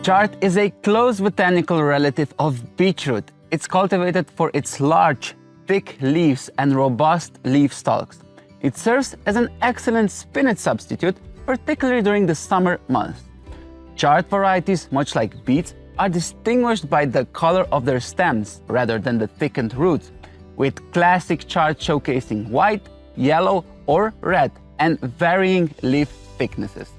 Chard is a close botanical relative of beetroot. It's cultivated for its large, thick leaves and robust leaf stalks. It serves as an excellent spinach substitute, particularly during the summer months. Chard varieties, much like beets, are distinguished by the color of their stems rather than the thickened roots, with classic chard showcasing white, yellow, or red, and varying leaf thicknesses.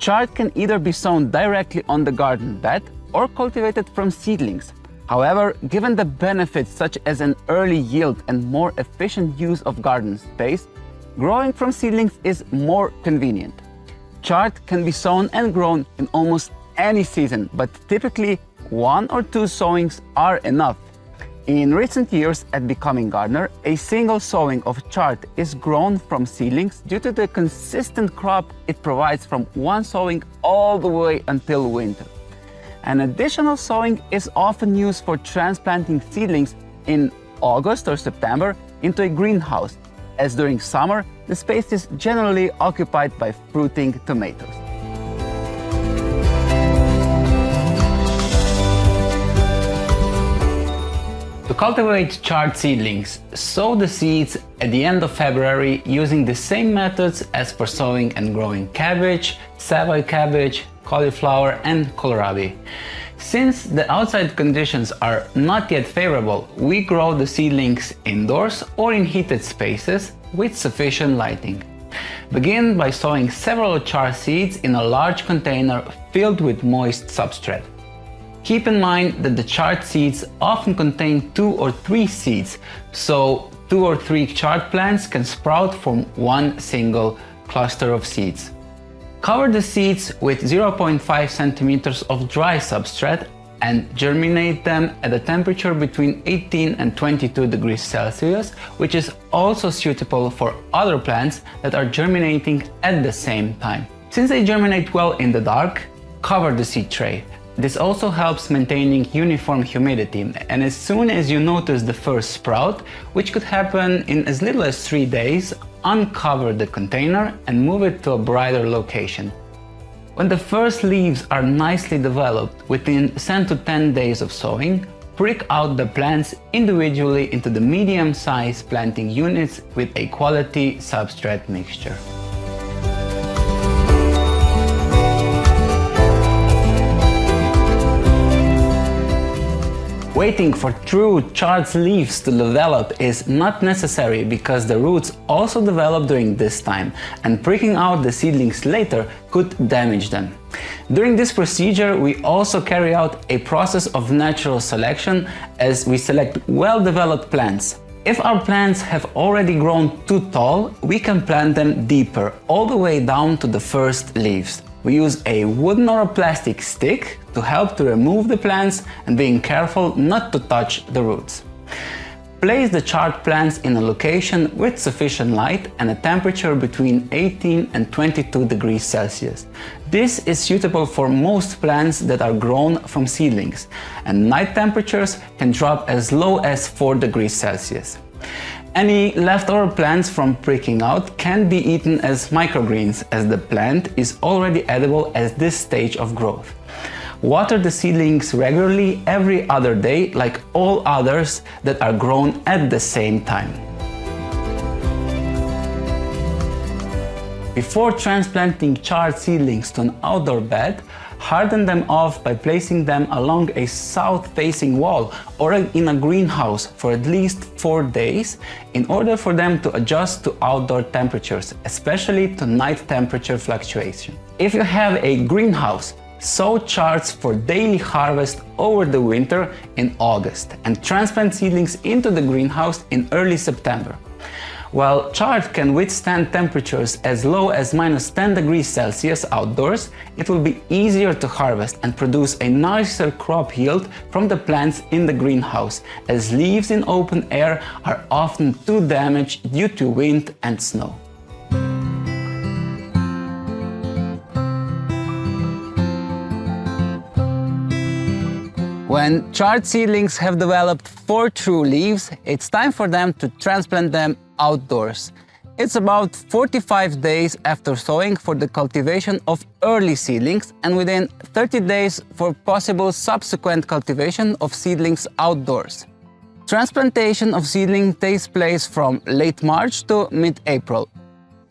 Chard can either be sown directly on the garden bed or cultivated from seedlings. However, given the benefits such as an early yield and more efficient use of garden space, growing from seedlings is more convenient. Chard can be sown and grown in almost any season, but typically 1 or 2 sowings are enough. In recent years at Becoming Gardener, a single sowing of chard is grown from seedlings due to the consistent crop it provides from one sowing all the way until winter. An additional sowing is often used for transplanting seedlings in August or September into a greenhouse, as during summer, the space is generally occupied by fruiting tomatoes. To cultivate chard seedlings, sow the seeds at the end of February using the same methods as for sowing and growing cabbage, Savoy cabbage, cauliflower, and kohlrabi. Since the outside conditions are not yet favorable, we grow the seedlings indoors or in heated spaces with sufficient lighting. Begin by sowing several chard seeds in a large container filled with moist substrate. Keep in mind that the chard seeds often contain 2 or 3 seeds, so 2 or 3 chard plants can sprout from one single cluster of seeds. Cover the seeds with 0.5 centimeters of dry substrate and germinate them at a temperature between 18 and 22 degrees Celsius, which is also suitable for other plants that are germinating at the same time. Since they germinate well in the dark, cover the seed tray. This also helps maintaining uniform humidity, and as soon as you notice the first sprout, which could happen in as little as 3 days, uncover the container and move it to a brighter location. When the first leaves are nicely developed, within 7 to 10 days of sowing, prick out the plants individually into the medium-sized planting units with a quality substrate mixture. Waiting for true chard leaves to develop is not necessary because the roots also develop during this time, and pricking out the seedlings later could damage them. During this procedure, we also carry out a process of natural selection as we select well-developed plants. If our plants have already grown too tall, we can plant them deeper, all the way down to the first leaves. We use a wooden or a plastic stick to help to remove the plants and being careful not to touch the roots. Place the chard plants in a location with sufficient light and a temperature between 18 and 22 degrees Celsius. This is suitable for most plants that are grown from seedlings, and night temperatures can drop as low as 4 degrees Celsius. Any leftover plants from pricking out can be eaten as microgreens, as the plant is already edible at this stage of growth. Water the seedlings regularly every other day, like all others that are grown at the same time. Before transplanting chard seedlings to an outdoor bed, harden them off by placing them along a south-facing wall or in a greenhouse for at least 4 days in order for them to adjust to outdoor temperatures, especially to night temperature fluctuation. If you have a greenhouse, sow chards for daily harvest over the winter in August and transplant seedlings into the greenhouse in early September. While chard can withstand temperatures as low as -10 degrees Celsius outdoors, it will be easier to harvest and produce a nicer crop yield from the plants in the greenhouse, as leaves in open air are often too damaged due to wind and snow. When chard seedlings have developed 4 true leaves, it's time for them to transplant them outdoors. It's about 45 days after sowing for the cultivation of early seedlings and within 30 days for possible subsequent cultivation of seedlings outdoors. Transplantation of seedling takes place from late March to mid-April.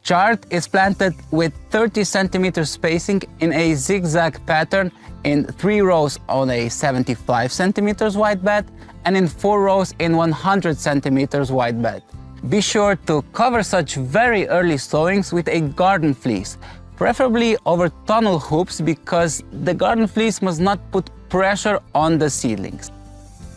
Chard is planted with 30 cm spacing in a zigzag pattern in 3 rows on a 75 cm wide bed and in 4 rows in 100 cm wide bed. Be sure to cover such very early sowings with a garden fleece, preferably over tunnel hoops because the garden fleece must not put pressure on the seedlings.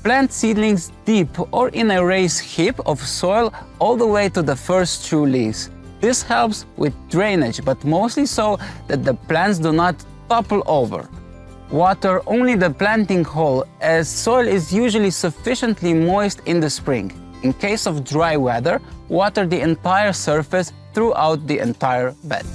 Plant seedlings deep or in a raised heap of soil all the way to the first true leaves. This helps with drainage, but mostly so that the plants do not topple over. Water only the planting hole, as soil is usually sufficiently moist in the spring. In case of dry weather, water the entire surface throughout the entire bed.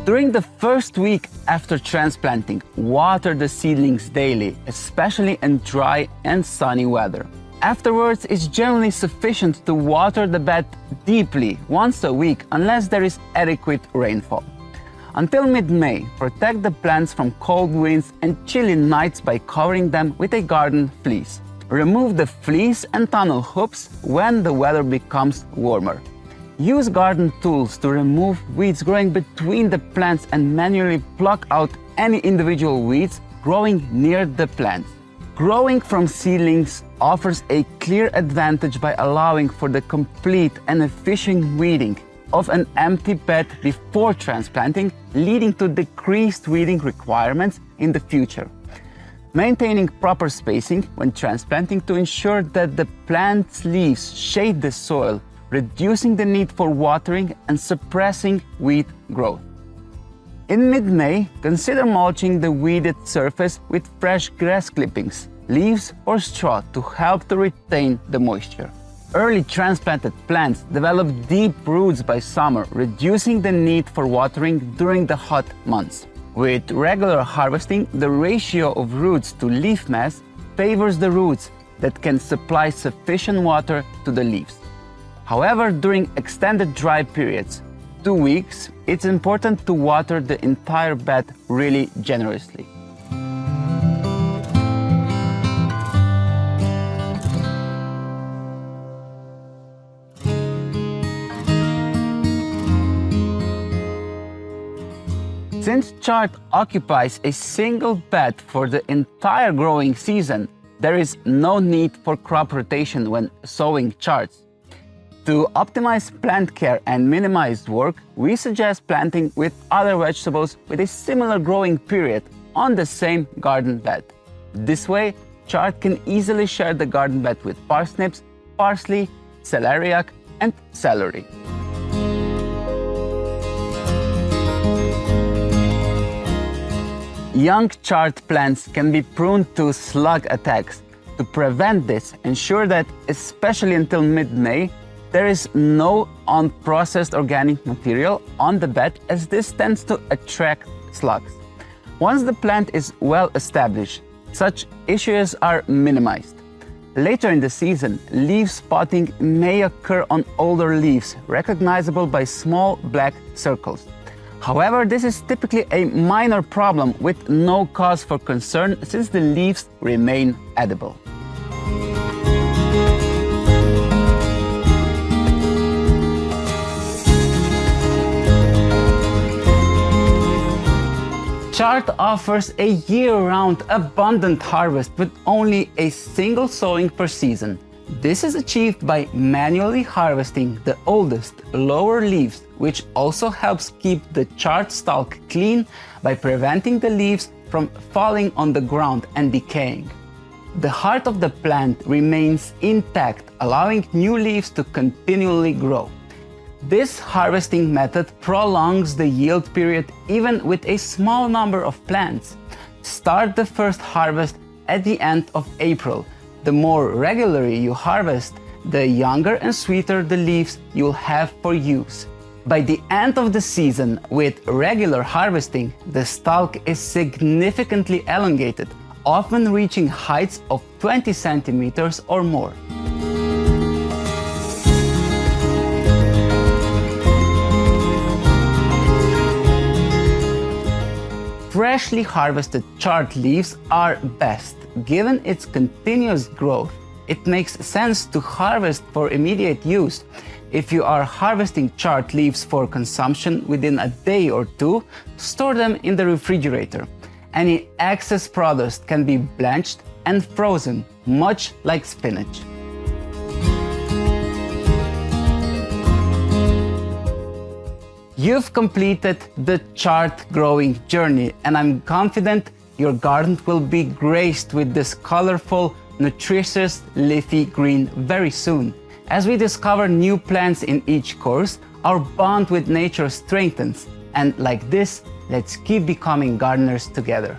During the first week after transplanting, water the seedlings daily, especially in dry and sunny weather. Afterwards, it's generally sufficient to water the bed deeply once a week unless there is adequate rainfall. Until mid-May, protect the plants from cold winds and chilly nights by covering them with a garden fleece. Remove the fleece and tunnel hoops when the weather becomes warmer. Use garden tools to remove weeds growing between the plants and manually pluck out any individual weeds growing near the plants. Growing from seedlings offers a clear advantage by allowing for the complete and efficient weeding of an empty bed before transplanting, leading to decreased weeding requirements in the future. Maintaining proper spacing when transplanting to ensure that the plant's leaves shade the soil, reducing the need for watering and suppressing weed growth. In mid-May, consider mulching the weeded surface with fresh grass clippings, leaves or straw to help to retain the moisture. Early transplanted plants develop deep roots by summer, reducing the need for watering during the hot months. With regular harvesting, the ratio of roots to leaf mass favors the roots that can supply sufficient water to the leaves. However, during extended dry periods, 2 weeks, it's important to water the entire bed really generously. Since chard occupies a single bed for the entire growing season, there is no need for crop rotation when sowing chards. To optimize plant care and minimize work, we suggest planting with other vegetables with a similar growing period on the same garden bed. This way, chard can easily share the garden bed with parsnips, parsley, celeriac, and celery. Young chard plants can be prone to slug attacks. To prevent this, ensure that, especially until mid-May, there is no unprocessed organic material on the bed, as this tends to attract slugs. Once the plant is well established, such issues are minimized. Later in the season, leaf spotting may occur on older leaves, recognizable by small black circles. However, this is typically a minor problem with no cause for concern since the leaves remain edible. Chard offers a year-round abundant harvest with only a single sowing per season. This is achieved by manually harvesting the oldest, lower leaves, which also helps keep the chard stalk clean by preventing the leaves from falling on the ground and decaying. The heart of the plant remains intact, allowing new leaves to continually grow. This harvesting method prolongs the yield period even with a small number of plants. Start the first harvest at the end of April. The more regularly you harvest, the younger and sweeter the leaves you'll have for use. By the end of the season, with regular harvesting, the stalk is significantly elongated, often reaching heights of 20 centimeters or more. Freshly harvested chard leaves are best. Given its continuous growth, it makes sense to harvest for immediate use. If you are harvesting chard leaves for consumption within a day or two, store them in the refrigerator. Any excess product can be blanched and frozen, much like spinach. You've completed the chard growing journey, and I'm confident your garden will be graced with this colorful, nutritious, leafy green very soon. As we discover new plants in each course, our bond with nature strengthens. And like this, let's keep becoming gardeners together.